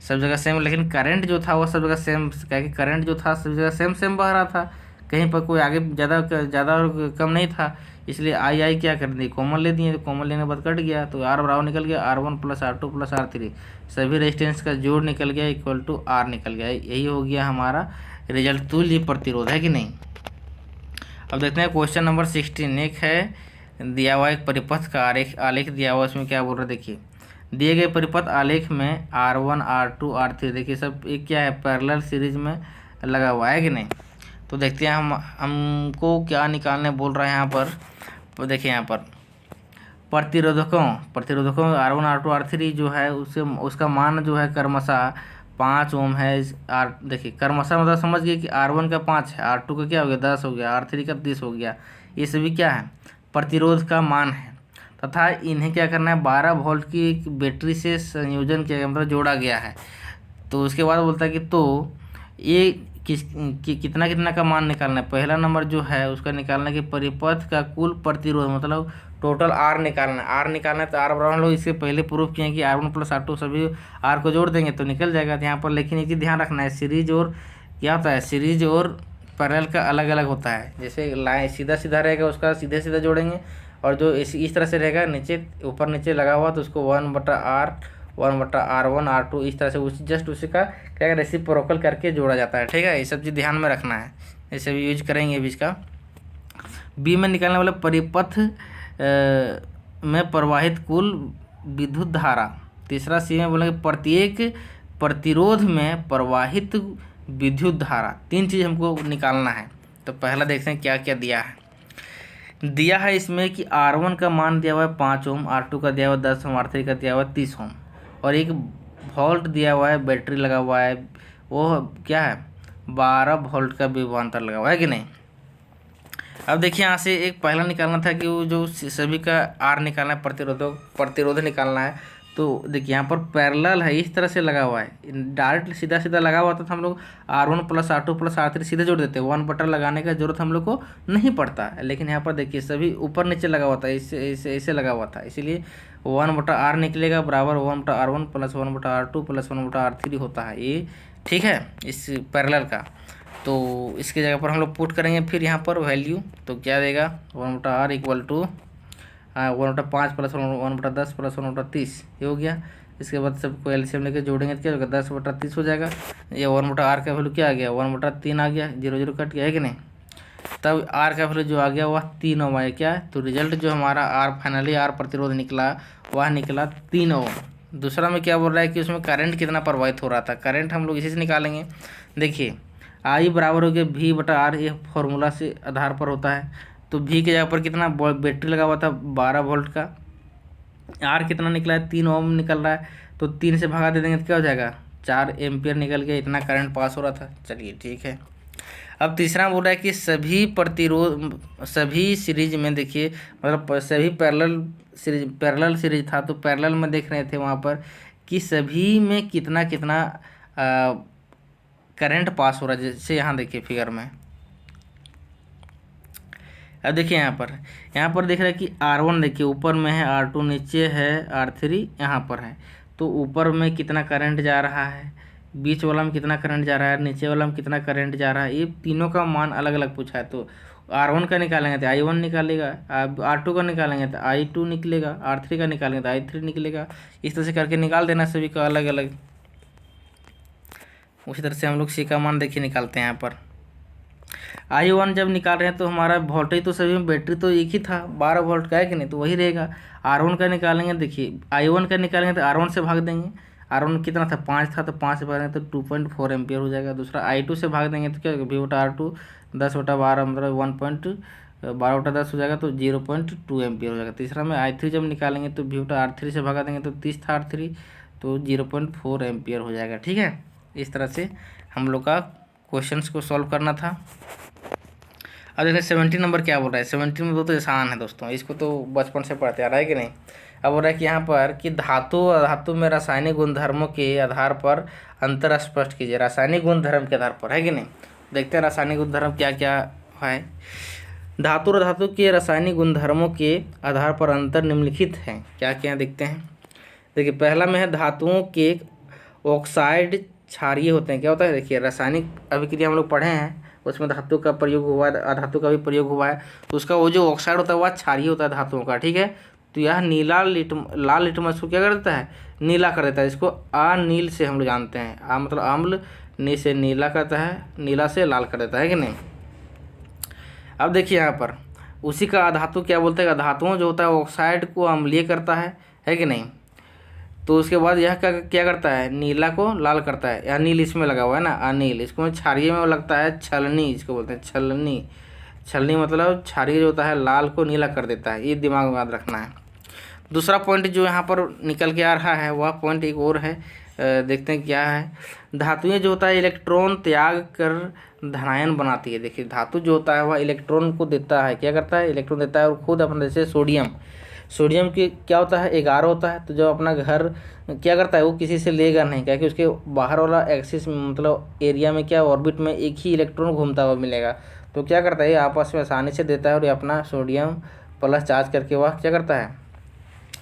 सब जगह सेम, लेकिन करंट जो था वो सब जगह सेम, क्या कि करंट जो था सब जगह सेम सेम बह रहा था, कहीं पर कोई आगे ज़्यादा और कम नहीं था। इसलिए आई क्या कर दी? कॉमन ले दिए, तो कॉमन लेने के बाद कट गया तो R बराबर निकल गया R1 plus R2 plus R3, सभी रेजिस्टेंस का जोड़ निकल गया इक्वल टू R निकल गया। यही हो गया हमारा रिजल्ट, तुल्य प्रतिरोध है कि नहीं। अब देखते हैं क्वेश्चन नंबर 16। एक है दिया हुआ एक परिपथ का आलेख दिया हुआ, इसमें क्या बोल रहा है? देखिए दिए गए परिपथ आलेख में R1 R2 R3 देखिए सब एक क्या है? पैरेलल सीरीज में लगा हुआ है कि नहीं। तो देखते हैं हमको क्या निकालने बोल रहा है यहाँ पर। तो देखिए यहाँ पर प्रतिरोधकों R1 R2 R3 जो है उसका मान जो है क्रमशः 5 ओम है। देखिए क्रमशः मतलब समझ गए कि R1 का 5 है, R2 का क्या हो गया? 10 हो गया, R3 का 30 हो गया। ये सभी क्या है? प्रतिरोध का मान है, तथा इन्हें क्या करना है? 12 वोल्ट की एक बैटरी से संयोजन किया गया, मतलब जोड़ा गया है। तो उसके बाद बोलता है कि तो ये कितना कितना का मान निकालना है? पहला नंबर जो है उसका निकालना है कि परिपथ का कुल प्रतिरोध, मतलब टोटल R निकालना है। R निकालना है तो R बराबर हम लोग इससे पहले प्रूफ किए कि R1 प्लस R2 सभी R को जोड़ देंगे तो निकल जाएगा। तो यहाँ पर लेकिन एक चीज़ ध्यान रखना है, सीरीज और क्या होता है? सीरीज और पैरेलल का अलग अलग होता है। जैसे लाइन सीधा सीधा रहेगा उसका सीधे सीधा जोड़ेंगे, और जो इस तरह से रहेगा नीचे ऊपर नीचे लगा हुआ तो उसको 1/R 1/R1 R2 इस तरह से जस्ट उसी का क्या रेसिप्रोकल करके जोड़ा जाता है। ठीक है, ये सब चीज़ ध्यान में रखना है, ऐसे भी यूज करेंगे भी इसका। बी में निकालने वाला परिपथ में प्रवाहित कुल विद्युत धारा। तीसरा सी में बोलेंगे प्रत्येक प्रतिरोध में प्रवाहित विद्युत धारा। तीन चीज़ हमको निकालना है। तो पहला देखते हैं क्या क्या दिया है इसमें कि R1 का मान दिया हुआ है 5 ओम, R2 का दिया हुआ है 10 ओम, R3 का दिया हुआ है 30 ओम, और एक वोल्ट दिया हुआ है, बैटरी लगा हुआ है, वो क्या है? 12 वोल्ट का विभवांतर लगा हुआ है कि नहीं। अब देखिए यहाँ से एक पहला निकालना था कि वो जो सभी का R निकालना है, प्रतिरोध निकालना है। तो देखिए यहाँ पर पैरेलल है, इस तरह से लगा हुआ है। डायरेक्ट सीधा सीधा लगा हुआ था तो हम लोग R1 plus R2 plus R3 सीधे जोड़ देते, 1 बटा लगाने का जरूरत हम लोग को नहीं पड़ता। लेकिन यहाँ पर देखिए सभी ऊपर नीचे लगा हुआ था, ऐसे लगा हुआ था, इसीलिए 1 बटा R निकलेगा बराबर 1 बटा R1 प्लस 1 बटा R2 प्लस 1 बटा R3 होता है ये, ठीक है, इस पैरेलल का। तो इसकी जगह पर हम लोग पुट करेंगे फिर यहाँ पर वैल्यू, तो क्या देगा 1 बटा R इक्वल टू 1 बटा 5 प्लस 1 बटा 10 प्लस 1 बटा 30, ये हो गया। इसके बाद सबको एलसीएम लेके जोड़ेंगे तो क्या होगा 10 बटा 30 हो जाएगा। ये 1 बटा R का वैल्यू क्या आ गया 1 बटा 3 आ गया, 0 0 कट गया है कि नहीं। तब R का वैल्यू जो आ गया वह 3 ओम है क्या, तो रिजल्ट जो हमारा R फाइनली R प्रतिरोध निकला वह निकला 3 ओम। दूसरा में क्या बोल रहा है कि उसमें करंट कितना प्रवाहित हो रहा था, करंट हम लोग इसी से निकालेंगे। देखिए I बराबर हो गया V बटा R, ये फॉर्मूला से आधार पर होता है। तो V के जगह पर कितना बैटरी लगा हुआ था 12 वोल्ट का, R कितना निकला है 3 ओम निकल रहा है, तो 3 से भगा दे देंगे तो क्या हो जाएगा 4 एम्पियर निकल गया, इतना करंट पास हो रहा था। चलिए ठीक है। अब तीसरा बोल रहा है कि सभी प्रतिरोध सभी सीरीज में देखिए, मतलब सभी पैरेलल सीरीज था, तो पैरेलल में देख रहे थे वहाँ पर कि सभी में कितना कितना करंट पास हो रहा है। जैसे यहाँ देखिए फिगर में, अब देखिए यहाँ पर देख रहे हैं कि R1 देखिए ऊपर में है, R2 नीचे है, R3 यहाँ पर है। तो ऊपर में कितना करंट जा रहा है, बीच वाला में कितना करंट जा रहा है, नीचे वाला में कितना करंट जा रहा है, ये तीनों का मान अलग अलग पूछा है। तो R1 का निकालेंगे तो I1 निकालेगा, R2 का निकालेंगे तो I2 निकलेगा, R3 का निकालेंगे तो I3 निकलेगा। इस तरह से करके निकाल देना सभी का अलग अलग। उसी तरह से हम लोग C का मान देखिए निकालते हैं। यहाँ पर I1 जब निकाल रहे हैं तो हमारा वोल्टेज तो सभी में बैटरी तो एक ही था 12 वोल्ट का है कि नहीं, तो वही रहेगा। R1 का निकालेंगे, देखिए I1 का निकालेंगे तो R1 से भाग देंगे, R1 कितना था 5 था, तो 5 से भागेंगे तो 2.4 एम्पियर हो जाएगा। दूसरा I2 से भाग देंगे तो क्या होगा V बटा R2 10 बटा 12 मतलब 1.12 बटा 10 हो जाएगा, तो 0.2 एम्पियर हो जाएगा। तीसरा में I3 जब निकालेंगे तो V बटा R3 से भगा देंगे तो 30 था R3, तो 0.4 एम्पियर हो जाएगा। ठीक है, इस तरह से हम लोग का क्वेश्चंस को सॉल्व करना था। अब देखिए 17 नंबर क्या बोल रहा है। 17 में तो आसान है दोस्तों, इसको तो बचपन से पढ़ते आ रहा है कि नहीं। अब बोल रहा है कि यहाँ पर कि धातु अधातु में रासायनिक गुणधर्मों के आधार पर अंतर स्पष्ट कीजिए। रासायनिक गुणधर्म के आधार पर है कि नहीं, देखते हैं रासायनिक गुणधर्म क्या क्या है। धातु और धातु के रासायनिक गुणधर्मों के आधार पर अंतर निम्नलिखित हैं, क्या क्या देखते हैं। देखिए पहला में है धातुओं के ऑक्साइड क्षारीय होते हैं। क्या होता है, देखिए रासायनिक अभिक्रिया हम लोग पढ़े हैं, उसमें धातु का प्रयोग हुआ है, अधातु का भी प्रयोग हुआ है, तो उसका वो जो ऑक्साइड होता है वह क्षारीय होता है धातुओं का। ठीक है, तो यह लाल लिटमस को क्या कर देता है, नीला कर देता है। इसको अनील से हम लोग जानते हैं, आ मतलब अम्ल, नी से नीला करता है, नीला से लाल कर देता है कि नहीं। अब देखिए यहाँ पर उसी का अधातु क्या बोलते हैं, धातुओं जो होता है ऑक्साइड को अम्लीय करता है कि नहीं। तो उसके बाद यह क्या करता है, नीला को लाल करता है। अनिल इसमें लगा हुआ है ना, अनिल, इसको क्षारीय में लगता है छलनी, इसको बोलते हैं छलनी। छलनी मतलब क्षारीय जो होता है लाल को नीला कर देता है, ये दिमाग में याद रखना है। दूसरा पॉइंट जो यहाँ पर निकल के आ रहा है वह पॉइंट एक और है, देखते हैं क्या है। धातुएं जो होता है इलेक्ट्रॉन त्याग कर धनायन बनाती है। देखिए धातु जो होता है वह इलेक्ट्रॉन को देता है, क्या करता है, इलेक्ट्रॉन देता है, और खुद अपना जैसे सोडियम की क्या होता है 11 होता है, तो जब अपना घर क्या करता है वो किसी से लेगा नहीं, क्या कि उसके बाहर वाला एक्सिस मतलब एरिया में क्या ऑर्बिट में एक ही इलेक्ट्रॉन घूमता हुआ मिलेगा। तो क्या करता है ये आपस में आसानी से देता है, और ये अपना सोडियम प्लस चार्ज करके वह क्या करता है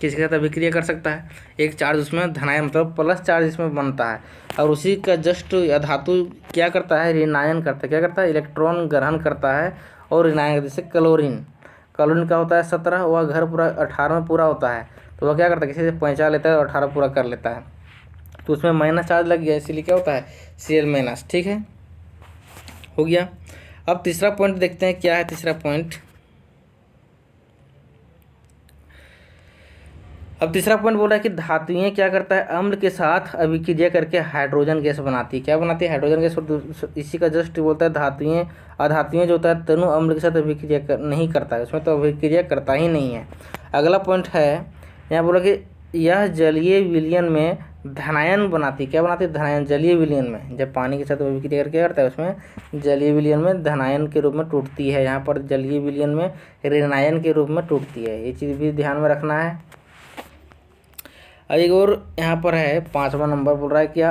किसके साथ अभिक्रिया कर सकता है, एक चार्ज उसमें धनायन मतलब प्लस चार्ज इसमें बनता है। और उसी का जस्ट धातु क्या करता है, ऋणायन करता है, क्या करता है इलेक्ट्रॉन ग्रहण करता है और ऋणायन, जैसे क्लोरीन का होता है 17, वह घर पूरा 18 में पूरा होता है, तो वह क्या करता है किसी से 5 लेता है और 18 पूरा कर लेता है, तो उसमें माइनस चार्ज लग गया, इसीलिए क्या होता है Cl माइनस। ठीक है, हो गया। अब तीसरा पॉइंट देखते हैं क्या है तीसरा पॉइंट। अब तीसरा पॉइंट बोल रहा है कि धातुएं क्या करता है अम्ल के साथ अभिक्रिया करके हाइड्रोजन गैस बनाती है। क्या बनाती है, हाइड्रोजन गैस। इसी का जस्ट बोलता है धातुएं अधातुएं जो होता है तनु अम्ल के साथ अभिक्रिया नहीं करता है, उसमें तो अभिक्रिया करता ही नहीं है। अगला पॉइंट है यहाँ बोला कि यह जलीय विलयन में धनायन बनाती है। क्या बनाती है, धनायन जलीय विलयन में, जब पानी के साथ अभिक्रिया करके करता है उसमें जलीय विलयन में धनायन के रूप में टूटती है। यहाँ पर जलीय विलयन में ऋणायन के रूप में टूटती है, ये चीज़ भी ध्यान में रखना है। एक और यहाँ पर है 5वां नंबर बोल रहा है क्या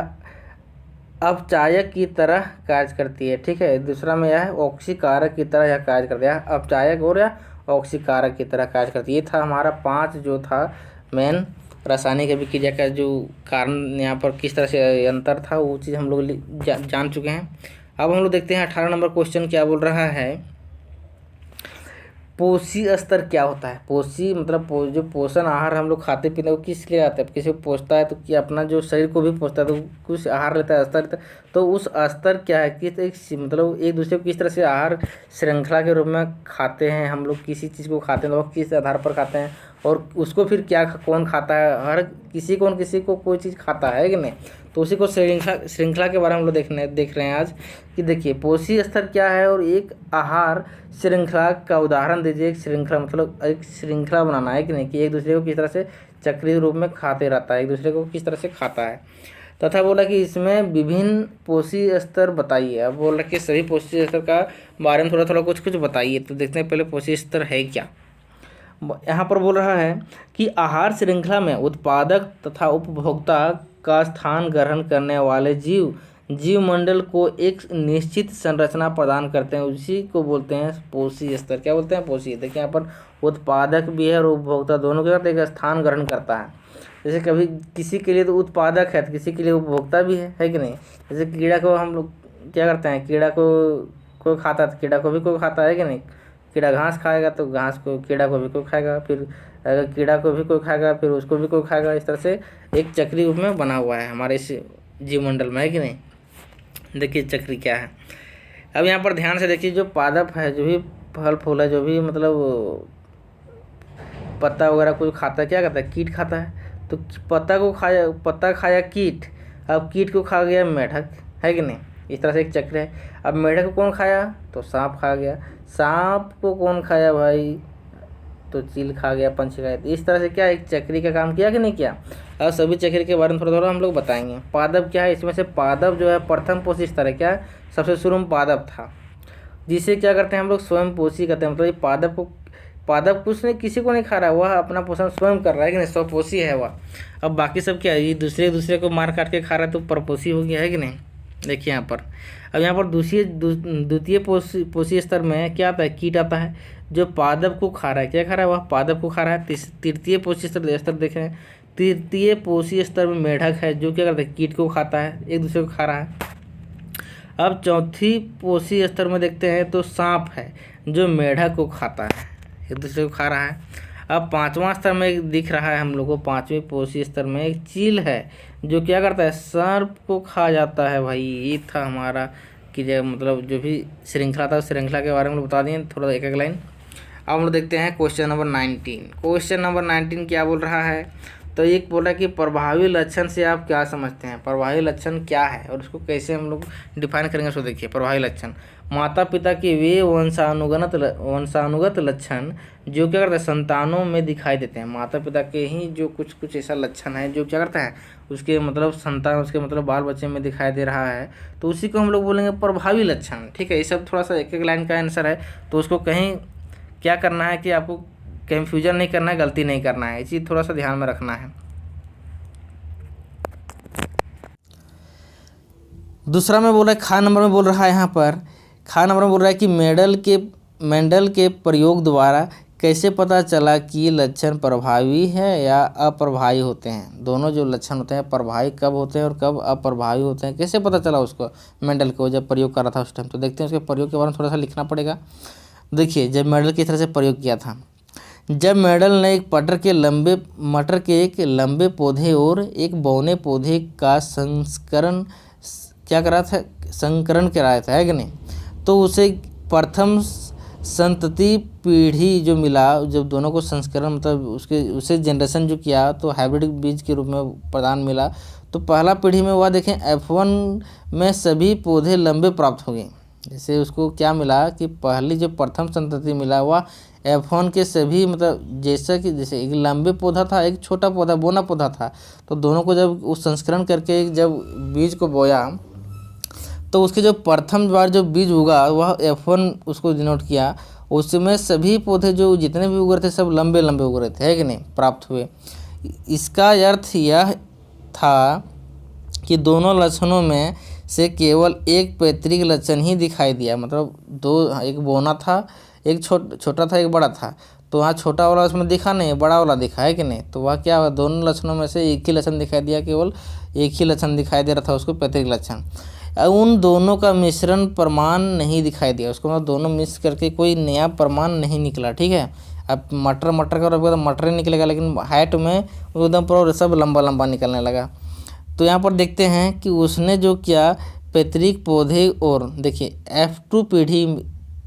अपचायक की तरह कार्य करती है। ठीक है, दूसरा में यह है ऑक्सीकारक की तरह यह कार्य करती है, अपचायक और या ऑक्सीकारक की तरह कार्य करती है। ये था हमारा 5 जो था मेन रासायनिक अभिक्रिया का जो कारण यहाँ पर किस तरह से अंतर था वो चीज़ हम लोग जान चुके हैं। अब हम लोग देखते हैं 18 नंबर क्वेश्चन क्या बोल रहा है, पोषी स्तर क्या होता है। पोषी मतलब जो पोषण आहार हम लोग खाते पीते वो किस लिए आता है, किसी को पोषता है तो कि अपना जो शरीर को भी पोषता है तो कुछ आहार लेता है, स्तर लेता है, तो उस स्तर क्या है कि एक मतलब एक दूसरे को किस तरह से आहार श्रृंखला के रूप में खाते हैं। हम लोग किसी चीज़ को खाते हैं तो किस आधार पर खाते हैं और उसको फिर क्या कौन खाता है, हर किसी को कोई चीज़ खाता है कि नहीं, तो उसी को श्रृंखला के बारे में हम लोग देख रहे हैं आज कि देखिए पोषी स्तर क्या है और एक आहार श्रृंखला का उदाहरण दीजिए। एक श्रृंखला मतलब एक श्रृंखला बनाना है कि नहीं, कि एक दूसरे को किस तरह से चक्रीय रूप में खाते रहता है, एक दूसरे को किस तरह से खाता है। तथा बोला कि इसमें विभिन्न पोषी स्तर बताइए। अब बोला कि सभी पोषी स्तर का बारे में थोड़ा कुछ बताइए। तो देखते हैं पहले पोषी स्तर है क्या। यहाँ पर बोल रहा है कि आहार श्रृंखला में उत्पादक तथा उपभोक्ता का स्थान ग्रहण करने वाले जीव मंडल को एक निश्चित संरचना प्रदान करते हैं, उसी को बोलते हैं पोषी स्तर। क्या बोलते हैं, पोषी। देखिए यहाँ पर उत्पादक भी है और उपभोक्ता दोनों के साथ एक स्थान ग्रहण करता है। जैसे कभी किसी के लिए तो उत्पादक है तो किसी के लिए उपभोक्ता भी है कि नहीं। जैसे कीड़ा को हम लोग क्या करते हैं, कीड़ा को कोई खाता है तो कीड़ा को भी कोई खाता है कि नहीं। कीड़ा घास खाएगा तो घास को कीड़ा को भी कोई खाएगा, फिर अगर कीड़ा को भी कोई खाएगा फिर उसको भी कोई खाएगा। इस तरह से एक चक्री रूप में बना हुआ है हमारे इस जीवमंडल में, है कि नहीं। देखिए चक्री क्या है। अब यहाँ पर ध्यान से देखिए, जो पादप है, जो भी फल फूल है, जो भी मतलब पत्ता वगैरह कुछ खाता है, क्या करता है, कीट खाता है। तो पत्ता खाया कीट, अब कीट को खा गया मेढक, है कि नहीं। इस तरह से एक चक्र है। अब मेढक को कौन खाया, तो सांप खा गया। सांप को कौन खाया भाई, तो चील खा गया, पंछी खाया। तो इस तरह से क्या एक चक्री का काम किया कि नहीं किया। अब सभी चक्री के बारे में थोड़ा हम लोग बताएंगे। पादप क्या है, इसमें से पादप जो है प्रथम पोषी स्तर है। क्या सबसे शुरू में पादप था, जिसे क्या करते हैं हम लोग स्वयं पोषी करते हैं। मतलब ये पादप कुछ नहीं, किसी को नहीं खा रहा है, वह अपना पोषण स्वयं कर रहा है कि नहीं, स्वपोषी है वह। अब बाकी सब क्या है, ये दूसरे को मार काट के खा रहा है तो परपोषी हो गया, है कि नहीं। देखिए यहाँ पर, अब यहाँ पर द्वितीय पोषी स्तर में क्या आता है, कीट आता है जो पादप को खा रहा है। क्या खा रहा है, वह पादप को खा रहा है। तृतीय पोषी स्तर देख रहे हैं, तृतीय पोषी स्तर में मेढक है जो क्या करता है, कीट को खाता है, एक दूसरे को खा रहा है। अब चौथी पोषी स्तर में देखते हैं तो सांप है जो मेढक को खाता है, एक दूसरे को खा रहा है। अब 5वां स्तर में दिख रहा है हम लोग को, 5वें पोषी स्तर में एक चील है जो क्या करता है, सर्प को खा जाता है। भाई ये था हमारा कि जो मतलब जो भी श्रृंखला था, उस श्रृंखला के बारे में बता दिए थोड़ा एक लाइन। अब हम लोग देखते हैं क्वेश्चन नंबर 19। क्वेश्चन नंबर 19 क्या बोल रहा है, तो एक बोला कि प्रभावी लक्षण से आप क्या समझते हैं, प्रभावी लक्षण क्या है और उसको कैसे हम लोग डिफाइन करेंगे। सो देखिए प्रभावी लक्षण, माता पिता के वे वंशानुगत लक्षण जो क्या करते हैं, संतानों में दिखाई देते हैं। माता पिता के ही जो कुछ ऐसा लक्षण है जो क्या करता है, उसके मतलब संतान, उसके मतलब बाल बच्चे में दिखाई दे रहा है, तो उसी को हम लोग बोलेंगे प्रभावी लक्षण। ठीक है, ये सब थोड़ा सा एक लाइन का आंसर है, तो उसको कहीं क्या करना है कि आपको कंफ्यूजन नहीं करना है, गलती नहीं करना है, ये चीज़ थोड़ा सा ध्यान में रखना है। दूसरा में बोल रहा है, खा नंबर में बोल रहा है, यहाँ पर खा नंबर में बोल रहा है कि मेंडल के प्रयोग द्वारा कैसे पता चला कि लक्षण प्रभावी है या अप्रभावी होते हैं। दोनों जो लक्षण होते हैं प्रभावी कब होते हैं और कब अप्रभावी होते हैं, कैसे पता चला उसको मेंडल को जब प्रयोग कर रहा था उस टाइम। तो देखते हैं उसके प्रयोग के बारे में थोड़ा सा लिखना पड़ेगा। देखिए जब मेंडल किस तरह से प्रयोग किया था, जब मेंडल ने एक मटर के एक लंबे पौधे और एक बौने पौधे का संकरण कराया था, है कि नहीं। तो उसे प्रथम संतति पीढ़ी जो मिला, जब दोनों को संस्करण मतलब उसे जनरेशन जो किया तो हाइब्रिड बीज के रूप में प्रदान मिला। तो पहला पीढ़ी में हुआ, देखें F1 में सभी पौधे लंबे प्राप्त हो गए। जैसे उसको क्या मिला कि पहली जो प्रथम संतति मिला वह F1 के सभी मतलब जैसे एक लंबे पौधा था, एक छोटा पौधा बोना पौधा था, तो दोनों को जब उस संस्करण करके जब बीज को बोया तो उसके जो प्रथम बार जो बीज उगा वह F1 उसको डिनोट किया। उसमें सभी पौधे जो जितने भी उग रहे थे सब लंबे लंबे उग रहे थे, है कि नहीं, प्राप्त हुए। इसका अर्थ यह था कि दोनों लक्षणों में से केवल एक पैतृक लक्षण ही दिखाई दिया, मतलब दो, एक बौना था, एक छोटा था, एक बड़ा था। तो वहाँ छोटा वाला उसमें दिखा नहीं, बड़ा वाला दिखा है कि नहीं। तो वह क्या हुआ, दोनों लक्षणों में से एक ही लक्षण दिखाई दिया, केवल एक ही लक्षण दिखाई दे रहा था उसको, पैतृक लक्षण। उन दोनों का मिश्रण प्रमाण नहीं दिखाई दिया उसको, मतलब दोनों मिक्स करके कोई नया प्रमाण नहीं निकला, ठीक है। अब मटर मटर का तो मटर ही निकलेगा, लेकिन हाइट में एकदम पूरा सब लंबा लंबा निकलने लगा। तो यहाँ पर देखते हैं कि उसने जो किया, पैतृक पौधे और देखिए F2 पीढ़ी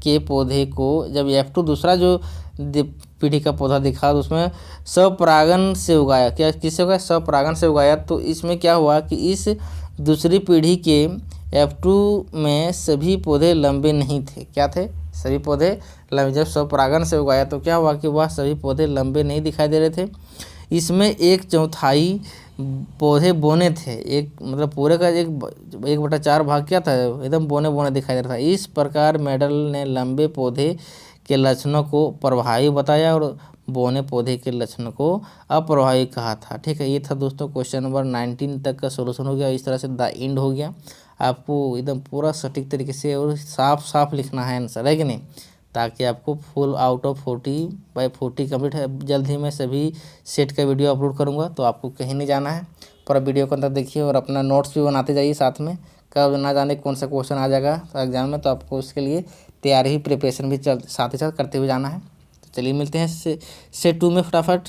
के पौधे को, जब F2 दूसरा जो पीढ़ी का पौधा दिखा तो उसमें स्वपरागण से उगाया। क्या किससे उगाया, स्वपरागण से उगाया। तो इसमें क्या हुआ कि इस दूसरी पीढ़ी के F2 में सभी पौधे लंबे नहीं थे। क्या थे, सभी पौधे लंबे। जब स्वपरागण से उगाया तो क्या हुआ कि वह सभी पौधे लंबे नहीं दिखाई दे रहे थे। इसमें 1/4 पौधे बोने थे, एक मतलब पूरे का 1/4 भाग क्या था, एकदम बोने बोने दिखाई दे रहा था। इस प्रकार मेंडल ने लंबे पौधे के लक्षणों को प्रभावी बताया और बोने पौधे के लक्षण को अप्रभावी कहा था, ठीक है। ये था दोस्तों क्वेश्चन नंबर 19 तक का सोल्यूशन हो गया। इस तरह से द एंड हो गया। आपको एकदम पूरा सटीक तरीके से और साफ साफ लिखना है आंसर, है कि नहीं, ताकि आपको फुल आउट ऑफ 40/40 कंप्लीट है। जल्द ही मैं सभी सेट का वीडियो अपलोड करूंगा, तो आपको कहीं नहीं जाना है, पूरा वीडियो को अंदर देखिए और अपना नोट्स भी बनाते जाइए साथ में। कब ना जाने कौन सा क्वेश्चन आ जाएगा एग्जाम में, तो आपको उसके लिए तैयारी प्रिपरेशन भी साथ ही साथ करते हुए जाना है। तो चलिए मिलते हैं सेट 2 में फटाफट।